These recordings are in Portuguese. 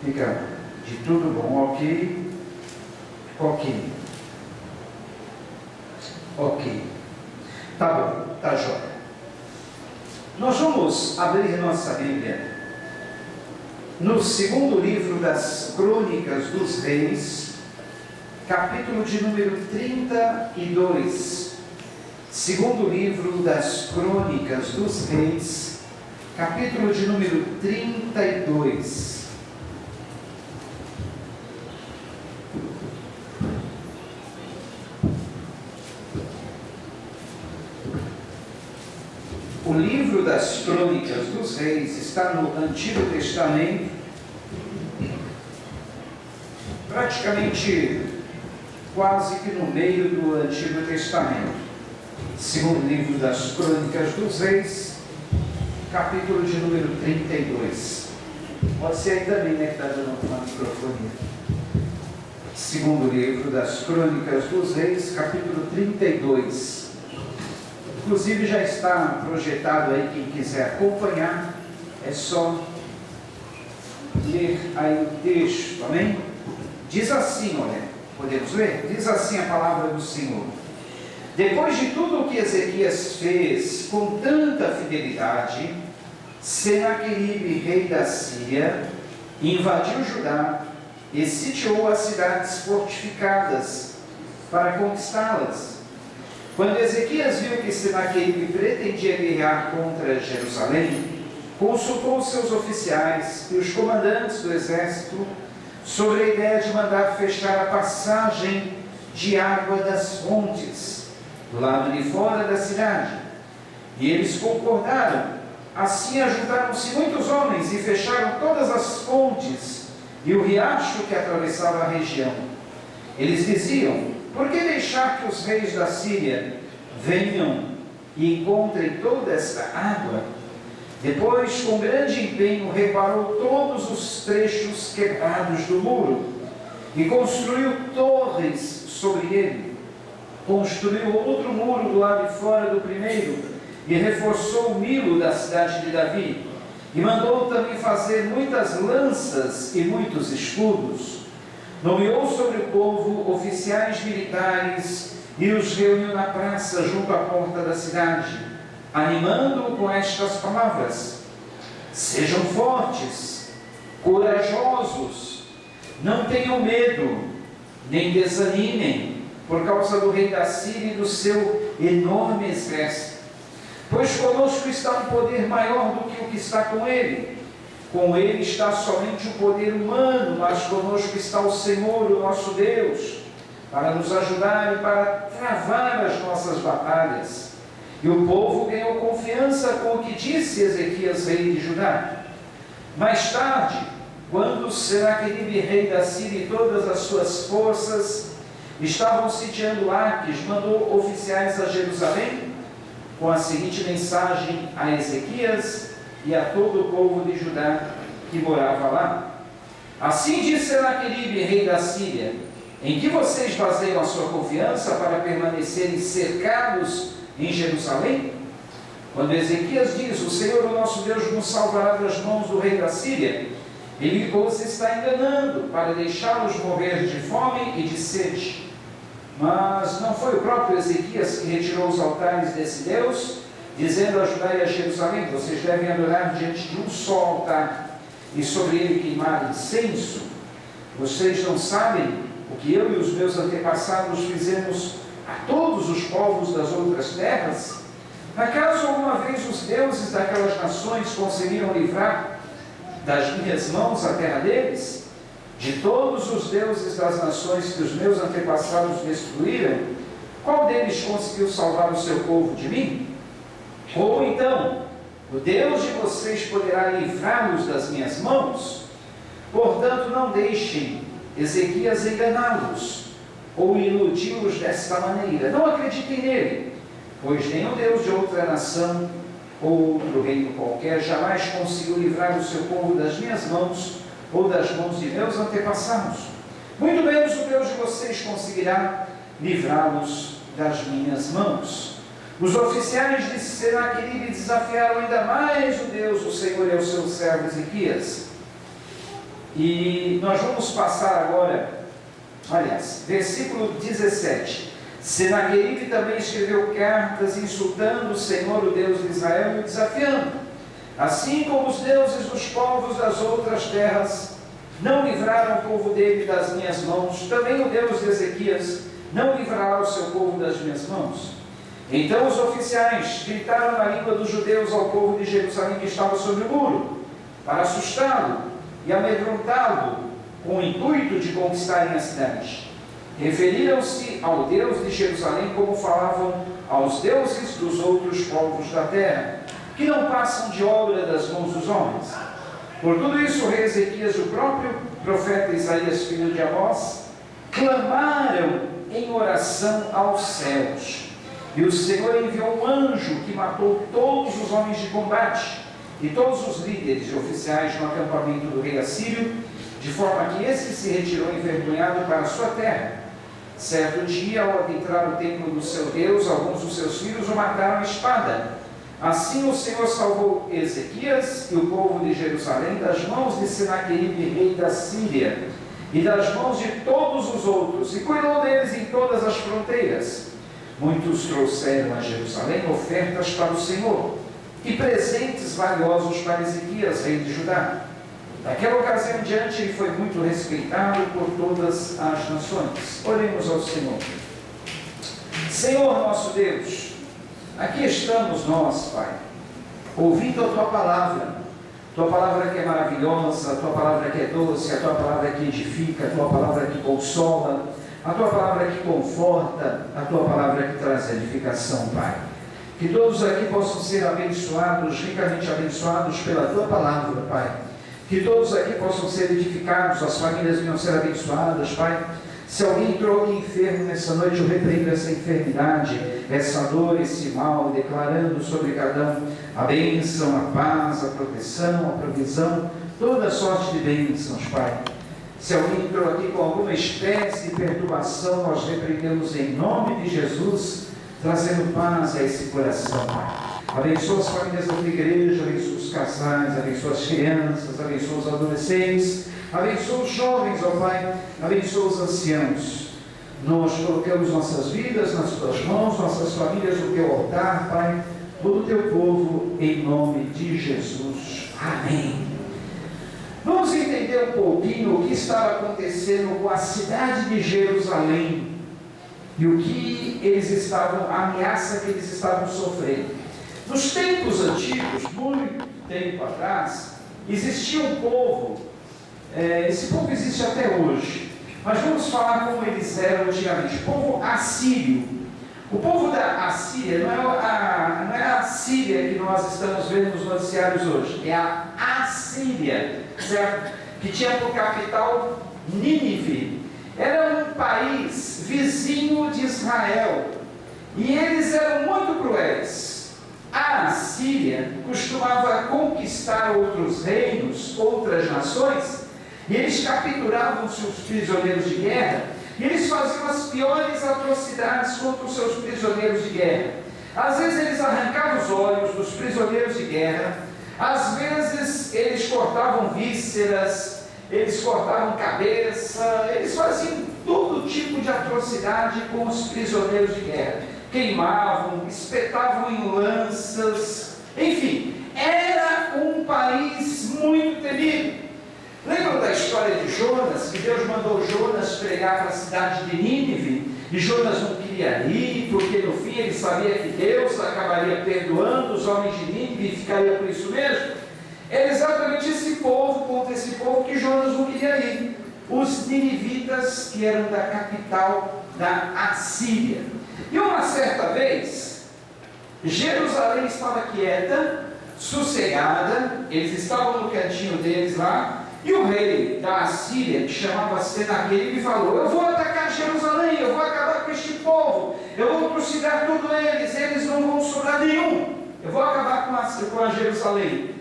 Fica de tudo bom, ok? Ok. Tá bom, tá jóia. Nós vamos abrir nossa Bíblia no segundo livro das Crônicas dos Reis, capítulo de número 32. Segundo livro das Crônicas dos Reis, capítulo de número 32. O livro das Crônicas dos Reis está no Antigo Testamento, praticamente quase que no meio do Antigo Testamento. Segundo livro das Crônicas dos Reis, capítulo de número 32. Pode ser aí também, né, que está dando uma microfonia. Segundo livro das Crônicas dos Reis, capítulo 32. Inclusive já está projetado aí, quem quiser acompanhar, é só ler aí o texto, amém? Diz assim, olha, podemos ler? Diz assim a palavra do Senhor. Depois de tudo o que Ezequias fez com tanta fidelidade, Senaqueribe, rei da Síria, invadiu Judá e sitiou as cidades fortificadas para conquistá-las. Quando Ezequias viu que Senaqueribe pretendia guerrear contra Jerusalém, consultou seus oficiais e os comandantes do exército sobre a ideia de mandar fechar a passagem de água das fontes, do lado de fora da cidade. E eles concordaram. Assim ajuntaram-se muitos homens e fecharam todas as fontes e o riacho que atravessava a região. Eles diziam: por que deixar que os reis da Síria venham e encontrem toda esta água? Depois, com grande empenho, reparou todos os trechos quebrados do muro e construiu torres sobre ele. Construiu outro muro do lado de fora do primeiro e reforçou o Milo da cidade de Davi. E mandou também fazer muitas lanças e muitos escudos. Nomeou sobre o povo oficiais militares e os reuniu na praça junto à porta da cidade, animando-o com estas palavras: sejam fortes, corajosos, não tenham medo, nem desanimem por causa do rei da Síria e do seu enorme exército. Pois conosco está um poder maior do que o que está com ele. Com ele está somente o poder humano, mas conosco está o Senhor, o nosso Deus, para nos ajudar e para travar as nossas batalhas. E o povo ganhou confiança com o que disse Ezequias, rei de Judá. Mais tarde, quando Senaqueribe, rei da Síria, e todas as suas forças estavam sitiando Laques, mandou oficiais a Jerusalém com a seguinte mensagem a Ezequias e a todo o povo de Judá que morava lá: assim diz Senaqueribe, rei da Síria: em que vocês baseiam a sua confiança para permanecerem cercados em Jerusalém? Quando Ezequias diz: o Senhor, o nosso Deus, nos salvará das mãos do rei da Síria, ele os está enganando para deixá-los morrer de fome e de sede. Mas não foi o próprio Ezequias que retirou os altares desse Deus, dizendo a Judá e a Jerusalém: vocês devem adorar diante de um só altar e sobre ele queimar incenso? Vocês não sabem o que eu e os meus antepassados fizemos a todos os povos das outras terras? Acaso alguma vez os deuses daquelas nações conseguiram livrar das minhas mãos a terra deles? De todos os deuses das nações que os meus antepassados destruíram, qual deles conseguiu salvar o seu povo de mim? Ou então, o Deus de vocês poderá livrá-los das minhas mãos? Portanto, não deixem Ezequias enganá-los ou iludi-los desta maneira. Não acreditem nele, pois nenhum Deus de outra nação ou outro reino qualquer jamais conseguiu livrar o seu povo das minhas mãos ou das mãos de meus antepassados. Muito menos o Deus de vocês conseguirá livrá-los das minhas mãos. Os oficiais de Senaqueribe desafiaram ainda mais o Deus, o Senhor e o seu servo Ezequias. E nós vamos passar agora, aliás, versículo 17. Senaqueribe também escreveu cartas insultando o Senhor, o Deus de Israel, e o desafiando. Assim como os deuses dos povos das outras terras não livraram o povo dele das minhas mãos, também o Deus de Ezequias não livrará o seu povo das minhas mãos. Então os oficiais gritaram na língua dos judeus ao povo de Jerusalém que estava sobre o muro, para assustá-lo e amedrontá-lo, com o intuito de conquistarem a cidade. Referiram-se ao Deus de Jerusalém como falavam aos deuses dos outros povos da terra, que não passam de obra das mãos dos homens. Por tudo isso, o rei Ezequias e o próprio profeta Isaías, filho de Amós, clamaram em oração aos céus. E o Senhor enviou um anjo que matou todos os homens de combate e todos os líderes e oficiais no acampamento do rei assírio, de forma que esse se retirou envergonhado para a sua terra. Certo dia, ao adentrar o templo do seu Deus, alguns dos seus filhos o mataram à espada. Assim o Senhor salvou Ezequias e o povo de Jerusalém das mãos de Senaqueribe, rei da Síria, e das mãos de todos os outros, e cuidou deles em todas as fronteiras. Muitos trouxeram a Jerusalém ofertas para o Senhor, e presentes valiosos para Ezequias, rei de Judá. Daquela ocasião em diante, ele foi muito respeitado por todas as nações. Oremos ao Senhor. Senhor nosso Deus, aqui estamos nós, Pai, ouvindo a Tua palavra que é maravilhosa, a Tua palavra que é doce, a Tua palavra que edifica, a Tua palavra que consola, a Tua palavra que conforta, a Tua palavra que traz edificação, Pai. Que todos aqui possam ser abençoados, ricamente abençoados pela Tua palavra, Pai. Que todos aqui possam ser edificados, as famílias venham ser abençoadas, Pai. Se alguém entrou aqui enfermo nessa noite, eu repreendo essa enfermidade, essa dor, esse mal, declarando sobre cada um a bênção, a paz, a proteção, a provisão, toda sorte de bênçãos, Pai. Se alguém entrou aqui com alguma espécie de perturbação, nós repreendemos em nome de Jesus, trazendo paz a esse coração, Pai. Abençoa as famílias da tua igreja, abençoa os casais, abençoa as crianças, abençoa os adolescentes, abençoa os jovens, ó Pai, abençoa os anciãos. Nós colocamos nossas vidas nas tuas mãos, nossas famílias no teu altar, Pai, todo o teu povo, em nome de Jesus. Amém. Vamos entender um pouquinho o que estava acontecendo com a cidade de Jerusalém e o que eles estavam, a ameaça que eles estavam sofrendo. Nos tempos antigos, muito tempo atrás, existia um povo, esse povo existe até hoje, mas vamos falar como eles eram antigamente, o povo assírio. O povo da Assíria não é a Síria que nós estamos vendo nos noticiários hoje, é a Assíria, certo? Que tinha por capital Nínive. Era um país vizinho de Israel e eles eram muito cruéis. A Assíria costumava conquistar outros reinos, outras nações, e eles capturavam seus prisioneiros de guerra, e eles faziam as piores atrocidades contra os seus prisioneiros de guerra. Às vezes eles arrancavam os olhos dos prisioneiros de guerra, às vezes eles cortavam vísceras, eles cortavam cabeça, eles faziam todo tipo de atrocidade com os prisioneiros de guerra. Queimavam, espetavam em lanças, enfim, era um país muito temido. Lembram da história de Jonas, que Deus mandou Jonas pregar para a cidade de Nínive, e Jonas não queria ir, porque no fim ele sabia que Deus acabaria perdoando os homens de Nínive e ficaria por isso mesmo? Era exatamente esse povo, contra esse povo, que Jonas não queria ir. Os ninivitas, que eram da capital da Assíria. E uma certa vez, Jerusalém estava quieta, sossegada, eles estavam no cantinho deles lá, e o rei da Assíria, que chamava Senaqueribe, falou: eu vou atacar Jerusalém, eu vou acabar com este povo, eu vou trucidar todos eles, eles não vão sobrar nenhum, eu vou acabar com a Jerusalém.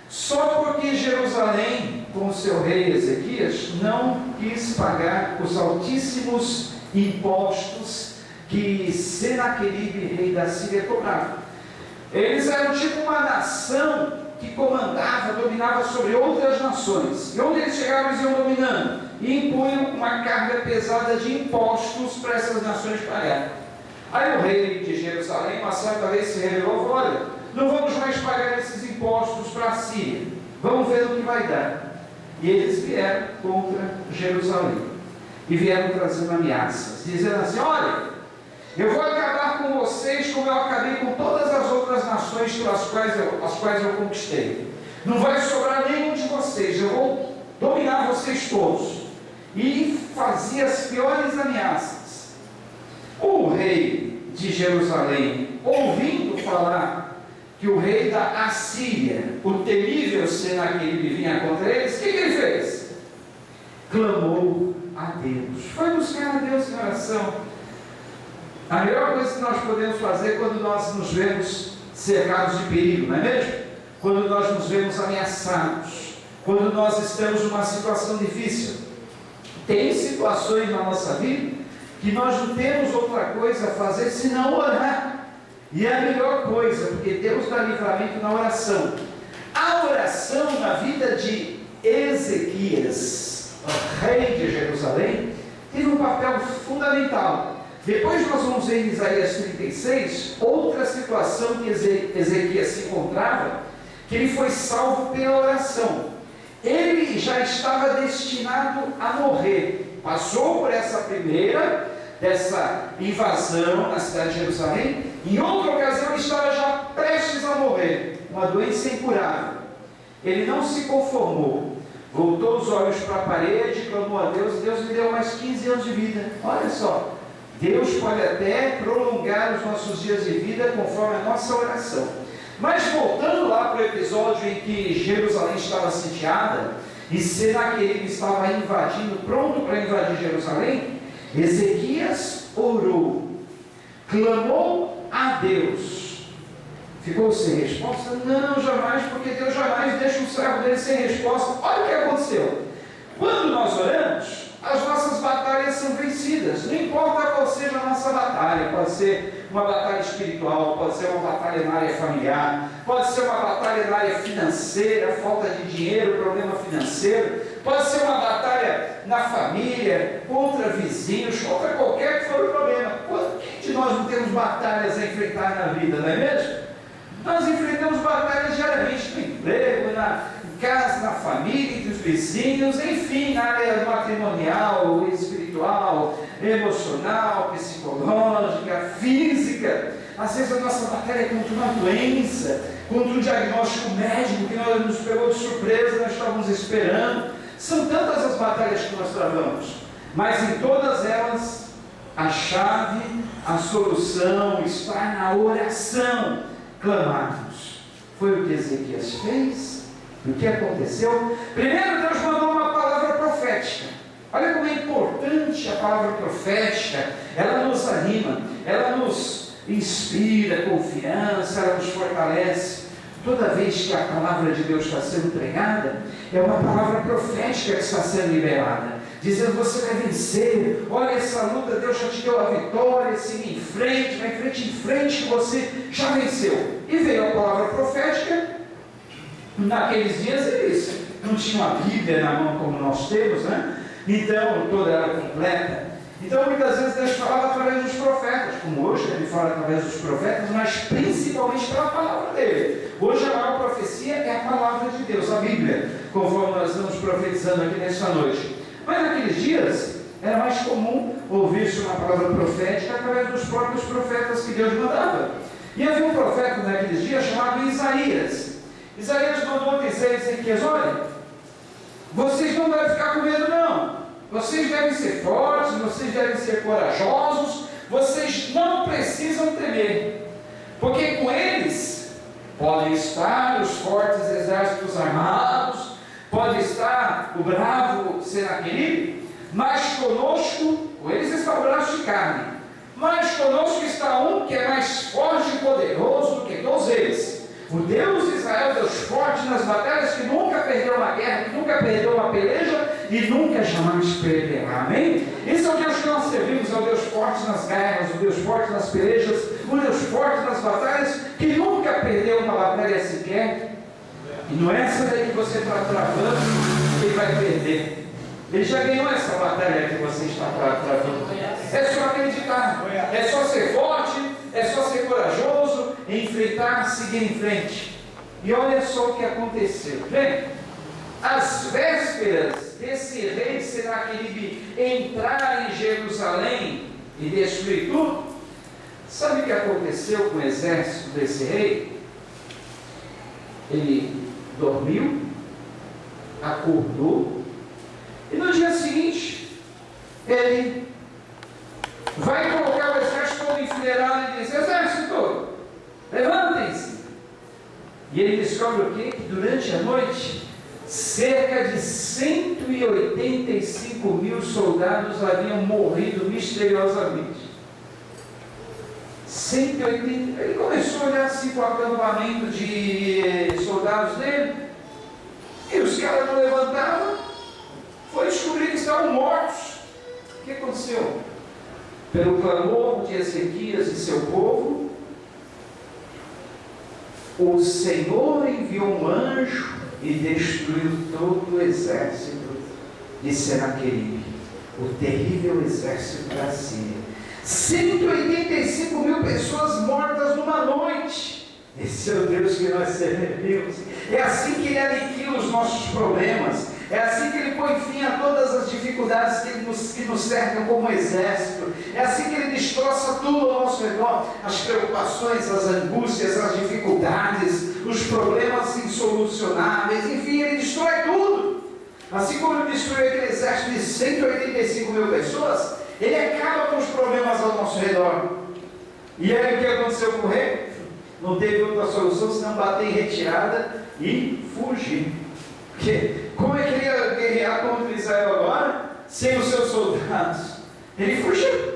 Só porque Jerusalém, com o seu rei Ezequias, não quis pagar os altíssimos impostos que Senaqueribe, rei da Síria, cobrava. Eles eram tipo uma nação que comandava, dominava sobre outras nações. E onde eles chegavam, eles iam dominando. E impunham uma carga pesada de impostos para essas nações pagarem. Aí o rei de Jerusalém, uma certa vez, se revelou e falou: olha, não vamos mais pagar esses impostos para a Síria. Vamos ver o que vai dar. E eles vieram contra Jerusalém. E vieram trazendo ameaças, dizendo assim: olha, eu vou acabar com vocês como eu acabei com todas as outras nações pelas quais eu conquistei. Não vai sobrar nenhum de vocês, eu vou dominar vocês todos. E fazia as piores ameaças. O rei de Jerusalém, ouvindo falar que o rei da Assíria, o temível Senaqueribe, vinha contra eles, o que ele fez? Clamou a Deus, foi buscar a Deus em oração. A melhor coisa que nós podemos fazer quando nós nos vemos cercados de perigo, não é mesmo? Quando nós nos vemos ameaçados, quando nós estamos numa situação difícil. Tem situações na nossa vida que nós não temos outra coisa a fazer senão orar. E é a melhor coisa, porque Deus dá livramento na oração. A oração na vida de Ezequias, o rei de Jerusalém, teve um papel fundamental. Depois nós vamos ver em Isaías 36, outra situação que Ezequias se encontrava, que ele foi salvo pela oração. Ele já estava destinado a morrer. Passou por essa primeira, dessa invasão na cidade de Jerusalém. Em outra ocasião ele estava já prestes a morrer, uma doença incurável. Ele não se conformou, voltou os olhos para a parede, clamou a Deus. Deus lhe deu mais 15 anos de vida. Olha só, Deus pode até prolongar os nossos dias de vida conforme a nossa oração. Mas voltando lá para o episódio em que Jerusalém estava sitiada e Senaqueribe estava invadindo, pronto para invadir Jerusalém, Ezequias orou, clamou a Deus. Ficou sem resposta? Não, jamais, porque Deus jamais deixa o servo dele sem resposta. Olha o que aconteceu. Quando nós oramos, as nossas batalhas são vencidas. Não importa qual seja a nossa batalha, pode ser uma batalha espiritual, pode ser uma batalha na área familiar, pode ser uma batalha na área financeira, falta de dinheiro, problema financeiro, pode ser uma batalha na família, contra vizinhos, contra qualquer que for o problema. Quem de nós não temos batalhas a enfrentar na vida, não é mesmo? Nós enfrentamos batalhas diariamente no emprego, em casa, na família, entre os vizinhos, enfim, na área matrimonial, espiritual, emocional, psicológica, física. Às vezes a nossa batalha é contra uma doença, contra um diagnóstico médico que nos pegou de surpresa, nós estávamos esperando. São tantas as batalhas que nós travamos, mas em todas elas a chave, a solução está na oração. Clamarmos. Foi o que Ezequias fez. O que aconteceu? Primeiro Deus mandou uma palavra profética. Olha como é importante a palavra profética. Ela nos anima, ela nos inspira confiança, ela nos fortalece. Toda vez que a palavra de Deus está sendo pregada, é uma palavra profética que está sendo liberada, dizendo: você vai vencer, olha essa luta, Deus já te deu a vitória, siga em frente, vai em frente, que você já venceu. E veio a palavra profética. Naqueles dias eles não tinham a Bíblia na mão como nós temos, né? Então toda ela completa. Então muitas vezes Deus falava através dos profetas, como hoje ele fala através dos profetas, mas principalmente pela palavra dele. Hoje a maior profecia é a palavra de Deus, a Bíblia, conforme nós estamos profetizando aqui nesta noite. Mas naqueles dias era mais comum ouvir-se uma palavra profética através dos próprios profetas que Deus mandava. E havia um profeta naqueles dias chamado Isaías. Isaías mandou dizer a Ezequias: olha, vocês não devem ficar com medo não. Vocês devem ser fortes, vocês devem ser corajosos, vocês não precisam temer, porque com eles podem estar os fortes exércitos armados, pode estar o bravo Senaqueribe, mas conosco, com eles está o braço de carne, mas conosco está um que é mais forte e poderoso do que todos eles. O Deus de Israel, Deus forte nas batalhas, que nunca perdeu uma guerra, que nunca perdeu uma peleja e nunca jamais perderá. Amém? Esse é o Deus que nós servimos, é o Deus forte nas guerras, o Deus forte nas pelejas, o Deus forte nas batalhas, que nunca perdeu uma batalha sequer. E não é essa daí que você está travando que ele vai perder. Ele já ganhou essa batalha que você está travando. É só acreditar, é só ser forte, é só ser corajoso, enfrentar, seguir em frente. E olha só o que aconteceu. Bem, às vésperas desse rei Senaqueribe entrar em Jerusalém e destruir tudo, sabe o que aconteceu com o exército desse rei? Ele dormiu, acordou, e no dia seguinte, ele vai colocar o exército todo enfileirado e diz: exército, levantem-se. E ele descobre o quê? Que durante a noite, cerca de 185 mil soldados haviam morrido misteriosamente. 180. Ele começou a olhar assim para o acampamento de soldados dele, e os caras não levantavam. Foi descobrir que estavam mortos. O que aconteceu? Pelo clamor de Ezequias e seu povo, o Senhor enviou um anjo e destruiu todo o exército de Senaqueribe, o terrível exército da Síria. 185 mil pessoas mortas numa noite. Esse é o Deus que nós servimos. É assim que Ele aniquila os nossos problemas. É assim que Ele põe fim a todas as dificuldades que nos cercam como exército. É assim que Ele destroça tudo ao nosso redor. As preocupações, as angústias, as dificuldades, os problemas insolucionáveis. Enfim, Ele destrói tudo. Assim como Ele destruiu aquele exército de 185 mil pessoas, Ele acaba com os problemas ao nosso redor. E aí o que aconteceu com o rei? Não teve outra solução senão bater em retirada e fugir. Porque como é que ele ia guerrear contra Israel agora, sem os seus soldados? Ele fugiu.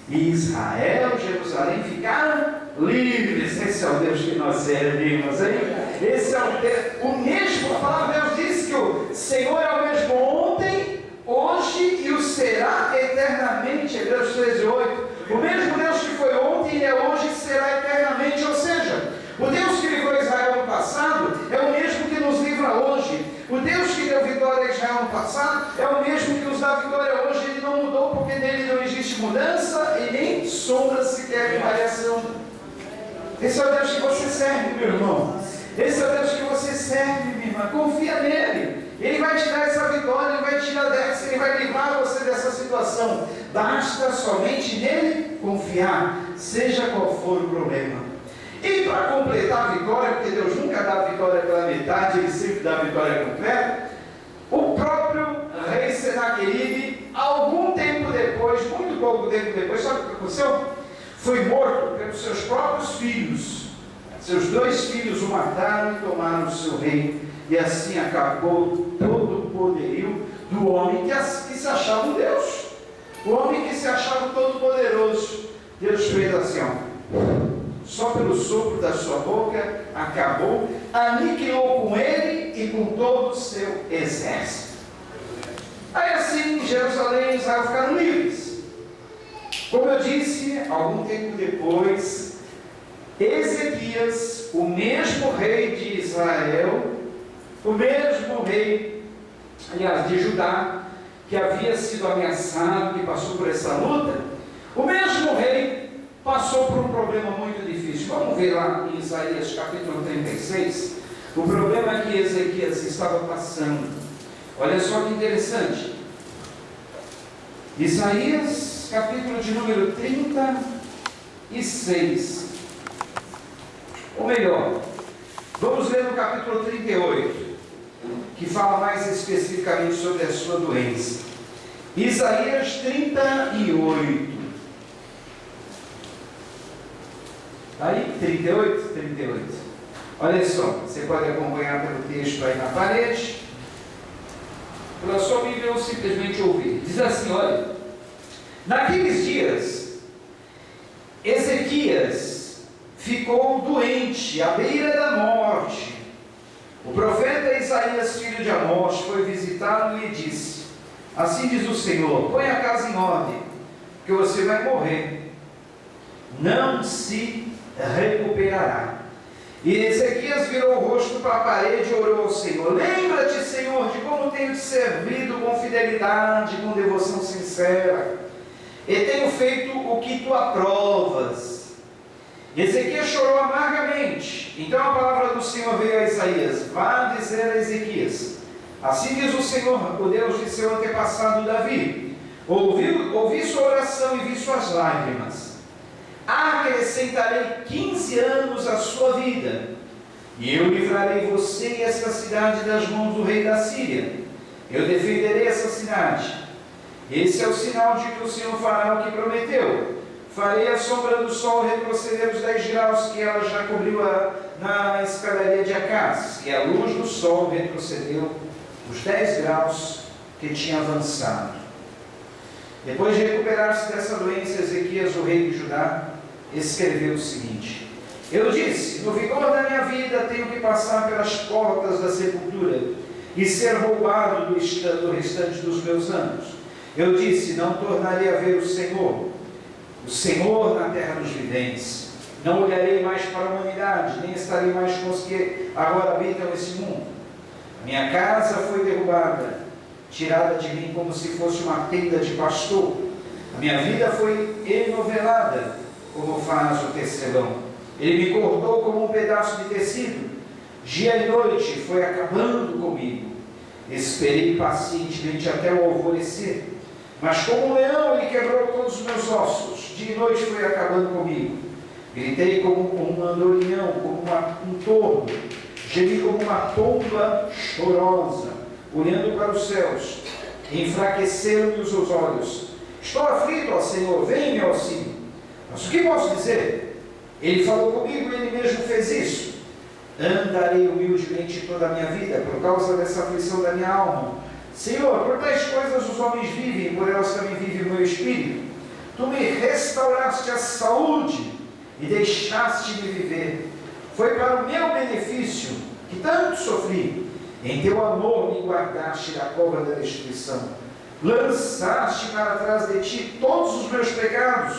E Israel e Jerusalém ficaram livres. Esse é o Deus que nós servimos, hein? Esse é o Deus, o mesmo. A palavra de Deus diz que o Senhor é o mesmo ontem, hoje e o será eternamente. Hebreus 13:8. O mesmo Deus que foi ontem, Ele é hoje e será eternamente. Ou seja, o Deus que livrou Israel no passado é o mesmo que nos livra hoje. O Deus que deu vitória a Israel no passado é o mesmo que nos dá vitória hoje. Ele não mudou, porque nele não existe mudança e nem sombra sequer de variação. Esse é o Deus que você serve, meu irmão. Esse é o Deus que você serve, minha irmã. Confia nele. Ele vai te dar essa vitória, Ele vai te dar dessa, Ele vai livrar você dessa situação. Basta somente nele confiar, seja qual for o problema. E para completar a vitória, porque Deus nunca dá a vitória pela metade, Ele sempre dá a vitória completa, o próprio rei Senaqueribe, algum tempo depois, muito pouco tempo depois, sabe o que aconteceu? Foi morto pelos seus próprios filhos. Seus 2 filhos o mataram e tomaram o seu reino. E assim acabou todo o poderio do homem que se achava um Deus. O homem que se achava todo poderoso. Deus fez assim, ó, só pelo sopro da sua boca, acabou, aniquilou com ele e com todo o seu exército. Aí assim, Jerusalém e Israel ficaram livres. Como eu disse, algum tempo depois, Ezequias, o mesmo rei de Israel, o mesmo rei, aliás, de Judá, que havia sido ameaçado, que passou por essa luta, o mesmo rei passou por um problema muito difícil. Vamos ver lá em Isaías capítulo 36, o problema que Ezequias estava passando. Olha só que interessante. Isaías capítulo de número 36. Ou melhor, vamos ler no capítulo 38, que fala mais especificamente sobre a sua doença. Isaías 38. Aí, 38. Olha só, você pode acompanhar pelo texto aí na parede, pela sua Bíblia ou simplesmente ouvir. Diz assim, olha: naqueles dias, Ezequias ficou doente, à beira da morte. O profeta Isaías, filho de Amós, foi visitá-lo e lhe disse: assim diz o Senhor, põe a casa em ordem, que você vai morrer, não se recuperará. E Ezequias virou o rosto para a parede e orou ao Senhor: lembra-te, Senhor, de como tenho te servido com fidelidade, com devoção sincera, e tenho feito o que tu aprovas. Ezequias chorou amargamente. Então a palavra do Senhor veio a Isaías: vá dizer a Ezequias, assim diz o Senhor, o Deus de seu antepassado Davi: ouvi sua oração e vi suas lágrimas. Acrescentarei 15 anos à sua vida, e eu livrarei você e esta cidade das mãos do rei da Síria. Eu defenderei essa cidade. Esse é o sinal de que o Senhor fará o que prometeu. Farei a sombra do sol retroceder os 10 graus que ela já cobriu na escadaria de Acaz, e a luz do sol retrocedeu os 10 graus que tinha avançado. Depois de recuperar-se dessa doença, Ezequias, o rei de Judá, escreveu o seguinte: eu disse, no vigor da minha vida tenho que passar pelas portas da sepultura e ser roubado do restante dos meus anos. Eu disse, não tornarei a ver o Senhor na terra dos viventes. Não olharei mais para a humanidade, nem estarei mais com os que agora habitam esse mundo. A minha casa foi derrubada, tirada de mim como se fosse uma tenda de pastor. A minha vida foi enovelada, como faz o tecelão. Ele me cortou como um pedaço de tecido. Dia e noite foi acabando comigo. Esperei pacientemente até o alvorecer, mas como um leão ele quebrou todos os meus ossos. Dia e noite foi acabando comigo. Gritei como um andorinhão, como um tordo. Gemi como uma pomba chorosa, olhando para os céus. Enfraqueceram-me os olhos. Estou aflito, ó Senhor, vem-me ao auxílio. Mas o que posso dizer? Ele falou comigo e ele mesmo fez isso. Andarei humildemente toda a minha vida, por causa dessa aflição da minha alma. Senhor, por tais coisas os homens vivem, e por elas também vive o meu espírito. Tu me restauraste a saúde e deixaste-me viver. Foi para o meu benefício que tanto sofri. Em teu amor me guardaste da cova da destruição. Lançaste para trás de ti todos os meus pecados.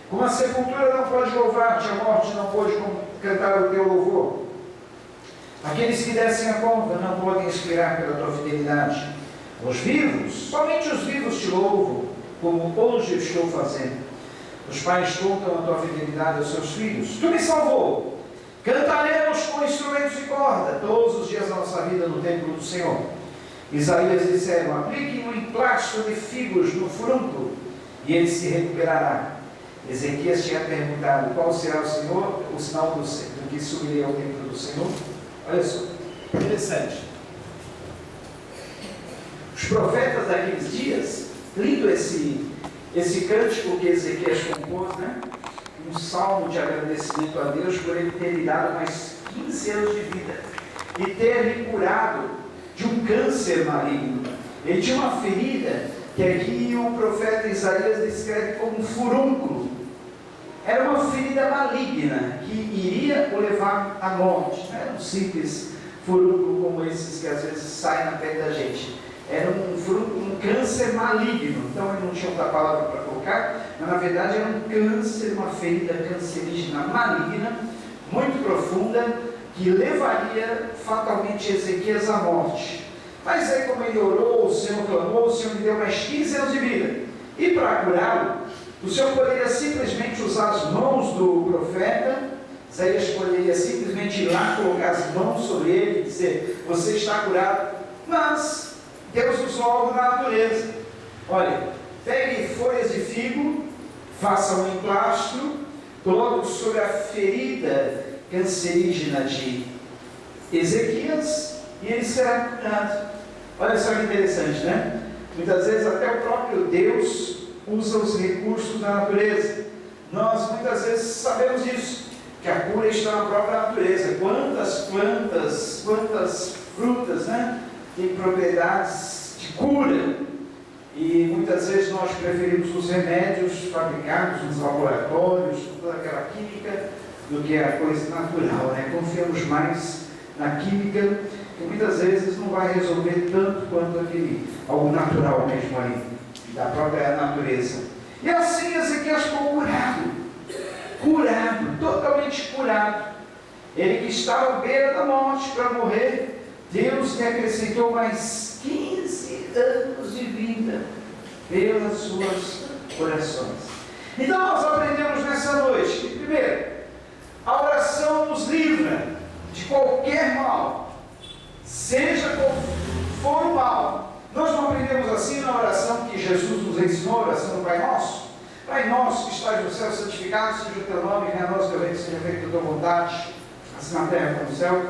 Como a sepultura não pode louvar-te, a morte não pode cantar o teu louvor. Aqueles que descem a cova não podem expirar pela tua fidelidade. Os vivos, somente os vivos te louvam, como hoje eu estou fazendo. Os pais contam a tua fidelidade aos seus filhos. Tu me salvou. Cantaremos com instrumentos de corda todos os dias da nossa vida no templo do Senhor. Isaías disseram: apliquem um emplasto de figos no furúnculo e ele se recuperará. Ezequias tinha perguntado: qual será o Senhor, o sinal do que subirei ao templo do Senhor? Olha só, interessante. Os profetas daqueles dias, lindo esse cântico que Ezequias compôs, né? Um salmo de agradecimento a Deus por ele ter lhe dado mais 15 anos de vida e ter lhe curado de um câncer maligno. Ele tinha uma ferida que aqui o profeta Isaías descreve como um furúnculo. Era uma ferida maligna que iria o levar à morte. Não era um simples furúnculo como esses que às vezes saem na pele da gente. Era um câncer maligno. Então ele não tinha outra palavra para colocar, mas na verdade era um câncer, uma ferida cancerígena maligna, muito profunda, que levaria fatalmente Ezequias à morte. Mas aí, como ele orou, o Senhor clamou, o Senhor lhe deu mais 15 anos de vida. E para curá-lo, o Senhor poderia simplesmente usar as mãos do profeta. Isaías poderia simplesmente ir lá, colocar as mãos sobre ele e dizer: você está curado. Mas Deus usou algo na natureza. Olha, pegue folhas de figo, faça um emplastro, coloque sobre a ferida cancerígena de Ezequias e ele será curado. Olha só que interessante, né? Muitas vezes até o próprio Deus usa os recursos da natureza. Nós muitas vezes sabemos disso, que a cura está na própria natureza. Quantas plantas, quantas frutas, né, têm propriedades de cura, e muitas vezes nós preferimos os remédios fabricados nos laboratórios, toda aquela química, do que a coisa natural, né? Confiamos mais na química, que muitas vezes não vai resolver tanto quanto algo natural mesmo ali, da própria natureza. E assim Ezequias ficou curado, totalmente curado. Ele que estava à beira da morte para morrer, Deus lhe acrescentou mais 15 anos de vida pelas suas orações. Então nós aprendemos nessa noite que, primeiro, a oração nos livra de qualquer mal, seja qual for o mal. Nós não aprendemos assim na oração que Jesus nos ensinou, a oração do Pai Nosso? Pai Nosso que estás no céu, santificado seja o teu nome, venha a nós o teu reino, seja feita a tua vontade, assim na terra como no céu.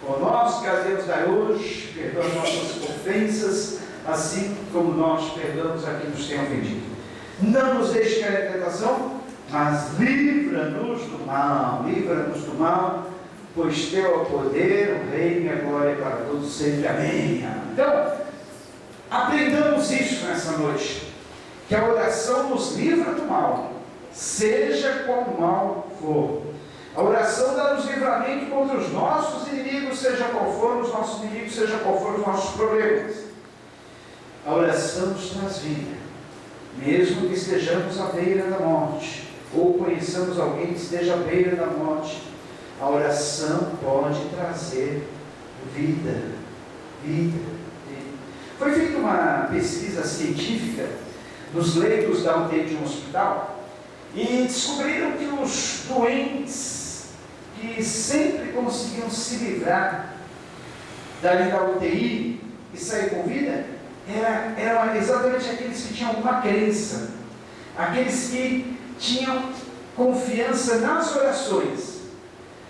O nosso que a Deus dai hoje, perdoa nossas ofensas, assim como nós perdoamos a quem nos tem ofendido. Não nos deixe cair em tentação, mas livra-nos do mal, pois teu é o poder, o reino e a glória para todos sempre. Amém. Então, aprendamos isso nessa noite, que a oração nos livra do mal, seja qual mal for. A oração dá-nos livramento contra os nossos inimigos, seja qual for os nossos inimigos, seja qual for os nossos problemas. A oração nos traz vida. Mesmo que estejamos à beira da morte, ou conheçamos alguém que esteja à beira da morte, a oração pode trazer vida. Foi feita uma pesquisa científica nos leitos da UTI de um hospital e descobriram que os doentes que sempre conseguiam se livrar dali da UTI e sair com vida eram exatamente aqueles que tinham alguma crença, aqueles que tinham confiança nas orações,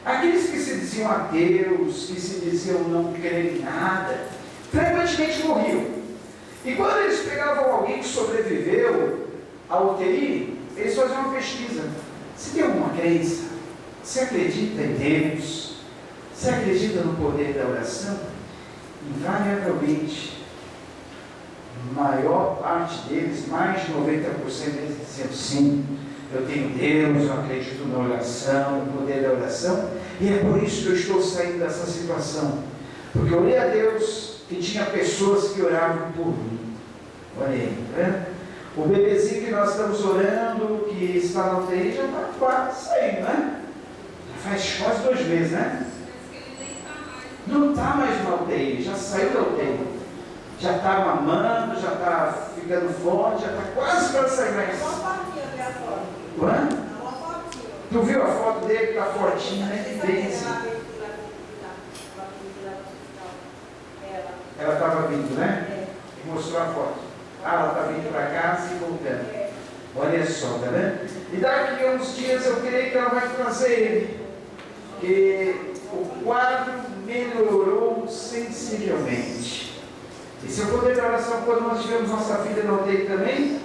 aqueles que se diziam ateus, que se diziam não crer em nada, frequentemente morriam. E quando eles pegavam alguém que sobreviveu à UTI, eles faziam uma pesquisa. Você tem alguma crença? Você acredita em Deus? Você acredita no poder da oração? Invariavelmente, a maior parte deles, mais de 90% deles diziam sim, eu tenho Deus, eu acredito na oração, no poder da oração, e é por isso que eu estou saindo dessa situação, porque eu orei a Deus e tinha pessoas que oravam por mim. Olha aí, né? O bebezinho que nós estamos orando, que está na UTI, já está quase saindo, né? Já faz quase 2 meses, né? Não está mais na UTI, já saiu da UTI. Já está mamando, já está ficando forte, já está quase para sair mais. Quando? Tu viu a foto dele que está fortinho, né? Que bênção. Ela estava vindo, né? E mostrou a foto. Ela está vindo para casa e voltando. Olha só, tá vendo? E daqui a uns dias eu creio que ela vai trazer ele. Porque o quadro melhorou sensivelmente. Esse é o poder da oração. Quando nós tivemos nossa vida na UTI também,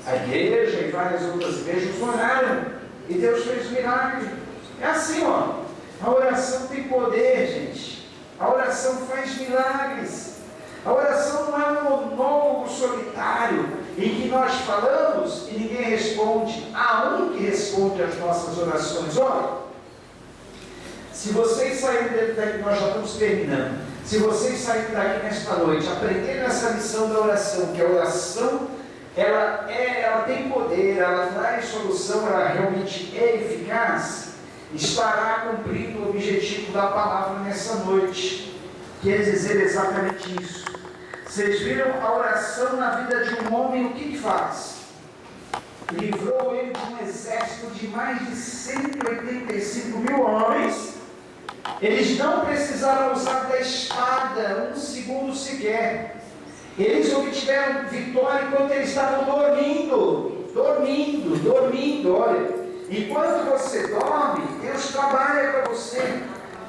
a igreja e várias outras igrejas oraram. E Deus fez um milagre. É assim, ó. A oração tem poder, gente. A oração faz milagres. A oração não é um monólogo solitário em que nós falamos e ninguém responde. Há um que responde às nossas orações. Olha, se vocês saírem daqui, nós já estamos terminando. Se vocês saírem daqui nesta noite, aprendendo essa lição da oração, que a oração ela tem poder, ela traz solução, ela realmente é eficaz, estará cumprindo o objetivo da palavra nessa noite, que é dizer exatamente isso. Vocês viram a oração na vida de um homem, o que faz? Livrou ele de um exército de mais de 185 mil homens. Eles não precisaram usar da espada 1 segundo sequer. Eles obtiveram vitória enquanto eles estavam dormindo. Olha, enquanto você dorme, Deus trabalha para você.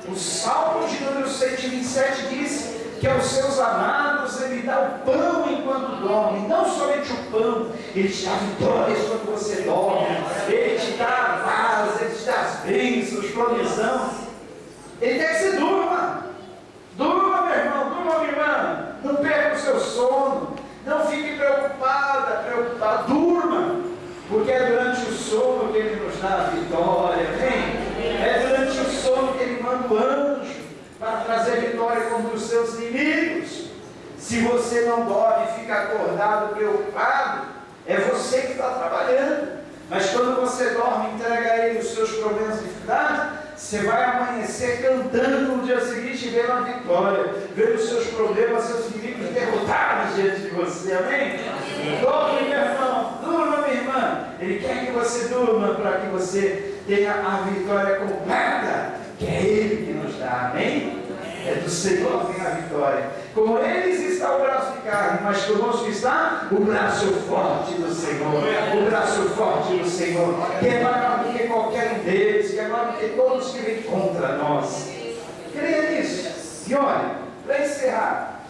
O Salmo de número 127 diz que aos seus amados Ele dá o pão enquanto dorme. Não somente o pão, Ele te dá vitórias quando você dorme. Ele te dá a paz, Ele te dá as bênçãos, provisão. Ele quer que você durma. Durma, meu irmão, durma, minha irmã. Não perca o seu sono. Não fique preocupado. Durma. Porque é durante o sono que Ele nos dá a vitória. Amém? É durante o sono que Ele manda o anjo para trazer vitória contra os seus inimigos. Se você não dorme e fica acordado, preocupado, é você que está trabalhando. Mas quando você dorme e entrega a Ele os seus problemas e dificuldades, você vai amanhecer cantando no dia seguinte e vendo a vitória, vendo os seus problemas, seus inimigos derrotados diante de você, amém? Dorme, meu irmão, durma, minha irmã. Ele quer que você durma para que você tenha a vitória completa, que é Ele que nos dá, amém? É do Senhor que vem a vitória. Com eles está o braço de carne, mas conosco está o braço forte do Senhor. O braço forte do Senhor, que é maior do que qualquer um deles, que é maior do que todos que vêm contra nós. Creia nisso. E olha, para encerrar,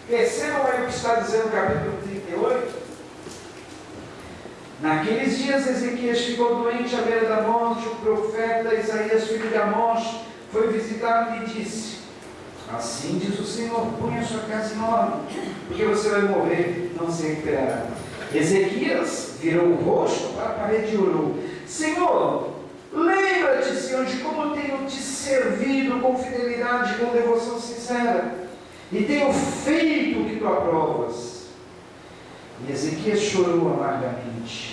percebam aí o que está dizendo o capítulo 38. Naqueles dias Ezequias ficou doente à beira da morte. O profeta Isaías, filho de Amós, foi visitá-lo e lhe disse: assim diz o Senhor, ponha a sua casa em ordem, porque você vai morrer, não se recuperará. Ezequias virou o rosto para a parede e orou: Senhor, lembra-te, Senhor, de como tenho te servido com fidelidade, com devoção sincera, e tenho feito o que tu aprovas. E Ezequias chorou amargamente.